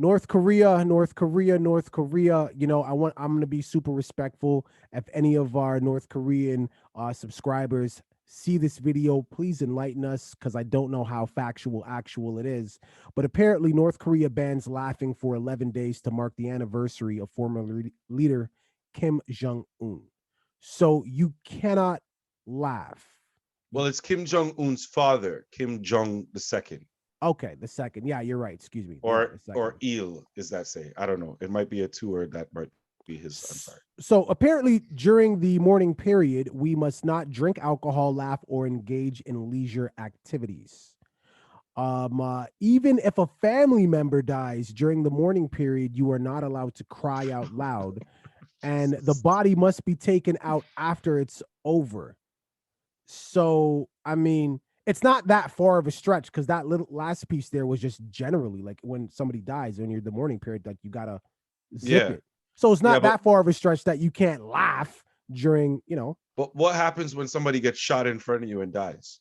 North Korea, North Korea, North Korea. I'm gonna be super respectful. If any of our North Korean subscribers see this video, please enlighten us because I don't know how factual actual it is. But apparently, North Korea bans laughing for 11 days to mark the anniversary of former leader Kim Jong Un. So you cannot laugh. Well, it's Kim Jong Un's father, Kim Jong the second, Okay, the second. Yeah, you're right. Excuse me. Yeah, the or second. Il is that say? I don't know. It might be a two, or that might be his. I'm sorry. So apparently, during the morning period, we must not drink alcohol, laugh, or engage in leisure activities. Even if a family member dies during the morning period, you are not allowed to cry out loud, and the body must be taken out after it's over. So, I mean, it's not that far of a stretch because that little last piece there was just generally like when somebody dies when you're the morning period, like you gotta zip Yeah, it. So it's yeah, not that far of a stretch that you can't laugh during, but what happens when somebody gets shot in front of you and dies?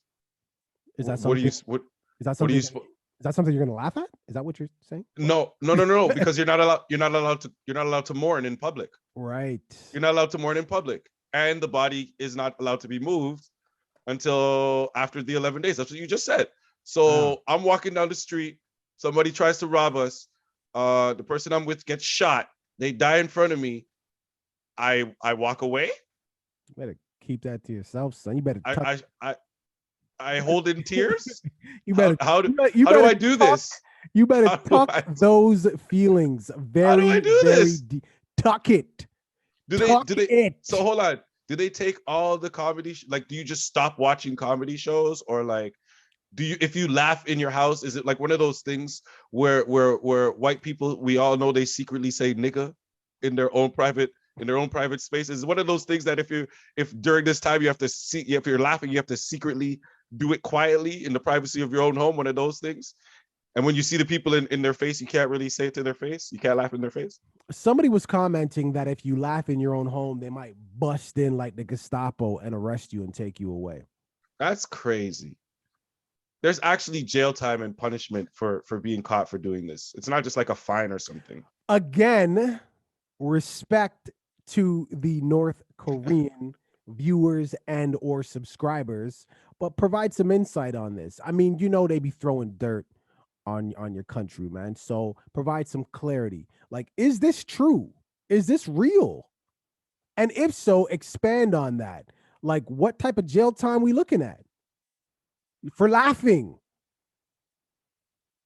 is that What do you something is that what do something you? that, is that something you're gonna laugh at? Is that what you're saying? No, no, no, no, no, because you're not allowed. You're not allowed to mourn in public. Right. You're not allowed to mourn in public, and the body is not allowed to be moved until after the 11 days. That's what you just said. Ah, So I'm walking down the street. Somebody tries to rob us. The person I'm with gets shot. They die in front of me. I walk away. you better keep that to yourself, son. You better I tuck I I, I hold in tears. you How better how do you better, you how do better I do tuck this? you better How do tuck I those feelings how do I very, do very this? deep. Tuck it. Do they Tuck do they so it. hold on. Do they take all the comedy like do you just stop watching comedy shows, or like do you, if you laugh in your house, is it like one of those things where white people, we all know they secretly say nigga in their own private space? Is one of those things that if during this time you have to see, if you're laughing you have to secretly do it quietly in the privacy of your own home, one of those things? And when you see the people in their face, you can't really say it to their face, you can't laugh in their face. Somebody was commenting that if you laugh in your own home, they might bust in like the Gestapo and arrest you and take you away. That's crazy. There's actually jail time and punishment for being caught for doing this. It's not just like a fine or something. Again, respect to the North Korean viewers and or subscribers, but provide some insight on this. I mean, they be throwing dirt on your country, man. So provide some clarity. Like, is this true? Is this real? And if so, expand on that. Like, what type of jail time we looking at for laughing?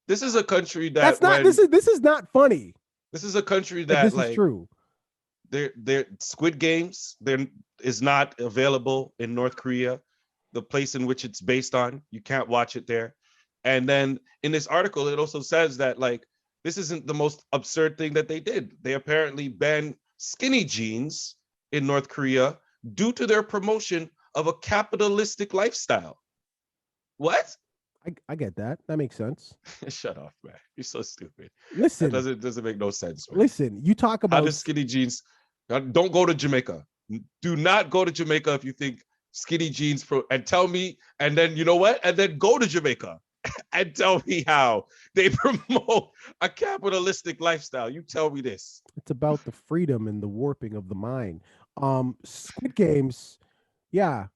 This is a country That's that not. when This is not funny. this is a country If that this is like true, their Squid Games there is not available in North Korea, the place in which it's based on. You can't watch it there. And then in this article, it also says that like this isn't the most absurd thing that they did. They apparently banned skinny jeans in North Korea due to their promotion of a capitalistic lifestyle. What? I get that. That makes sense. Shut off, man. You're so stupid. That Listen, doesn't make no sense, man. listen. You talk How about does skinny jeans? Don't go to Jamaica. Do not go to Jamaica if you think skinny jeans and tell me. And then you know what? And then go to Jamaica and tell me how they promote a capitalistic lifestyle. You tell me this. it's about the freedom and the warping of the mind. Squid Games, yeah,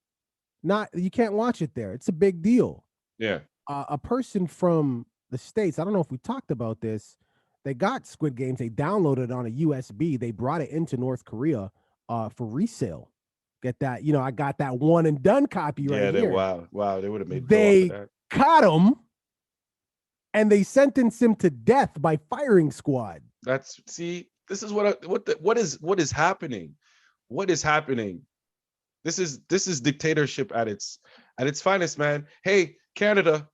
not you can't watch it there. It's a big deal. Yeah. A person from the States, I don't know if we talked about this, they got Squid Games, they downloaded it on a USB, they brought it into North Korea for resale. Get that, I got that one and done copy right Yeah. They here. wow. They would have made dough off of They that. caught him and they sentenced him to death by firing squad. That's see. This is what is happening. What is happening? This is dictatorship at its finest, man. Hey, Canada,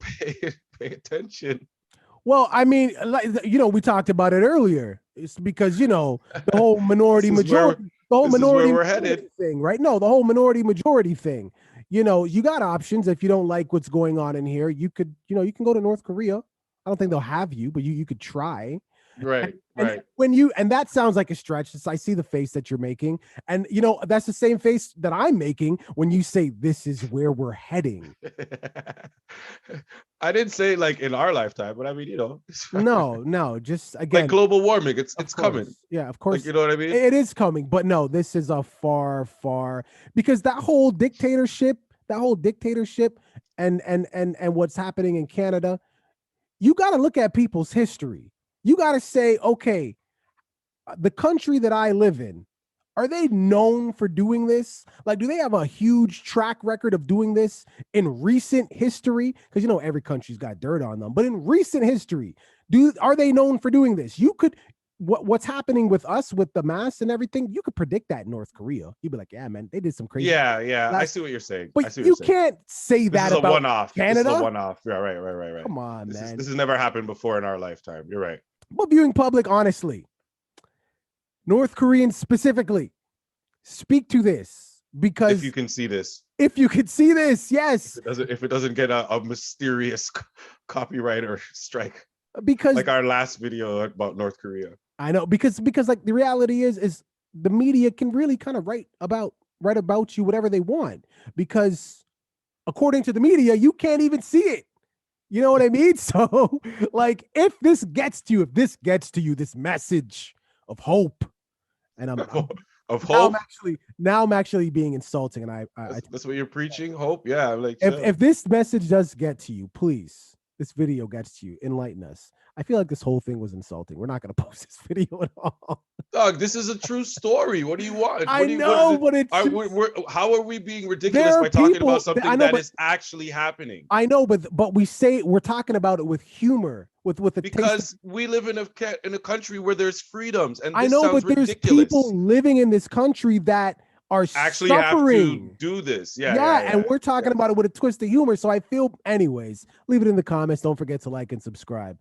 pay, pay attention. Well, I mean, like, we talked about it earlier. It's because, the whole minority This is where majority, the whole this is where minority we're majority headed. thing, right? No, the whole minority majority thing. You got options. If you don't like what's going on in here, you could, you can go to North Korea. I don't think they'll have you, but you could try. Right, And right. and that sounds like a stretch. I see the face that you're making. And that's the same face that I'm making when you say this is where we're heading. I didn't say like in our lifetime, but I mean, it's fine. No, just Like again, global warming, of it's coming. course. Yeah, of Like, course. you know what I mean? It is coming, but no, this is a far because that whole dictatorship and what's happening in Canada, you got to look at people's history. You got to say, okay, the country that I live in, are they known for doing this? Like, do they have a huge track record of doing this in recent history? Because every country's got dirt on them, but in recent history, are they known for doing this? You could what's happening with us with the mask and everything, you could predict that in North Korea. You'd be like, yeah, man, they did some crazy. Yeah, yeah. I Last, see what you're saying. but I see what you're you saying. can't say This that is a about one-off. This is a Canada. one-off. Yeah, right. Come on, This man. has never happened before in our lifetime. You're right. But viewing public, honestly, North Koreans specifically, speak to this, because If you can see this, if you could see this, yes, if it doesn't get a mysterious copyright or strike, because like our last video about North Korea. I know, because like the reality is the media can really kind of write about you whatever they want, because according to the media, you can't even see it. You know what I mean? So, like, if this gets to you, this message of hope, and I'm Of hope. now I'm actually being insulting, and That's what you're preaching. Hope. Yeah. Like, if this message does get to you, please, this video gets to you, enlighten us. I feel like this whole thing was insulting. We're not going to post this video at all. Dog, this is a true story. What do you want? I know, but it's how are we being ridiculous by talking about something that is actually happening? I know, but we're talking about it with humor, with the because we live in a country where there's freedoms, and I know, but there's people living in this country that are actually suffering. have to do this. And we're talking about it with a twist of humor. So I feel, anyways, leave it in the comments. Don't forget to like and subscribe.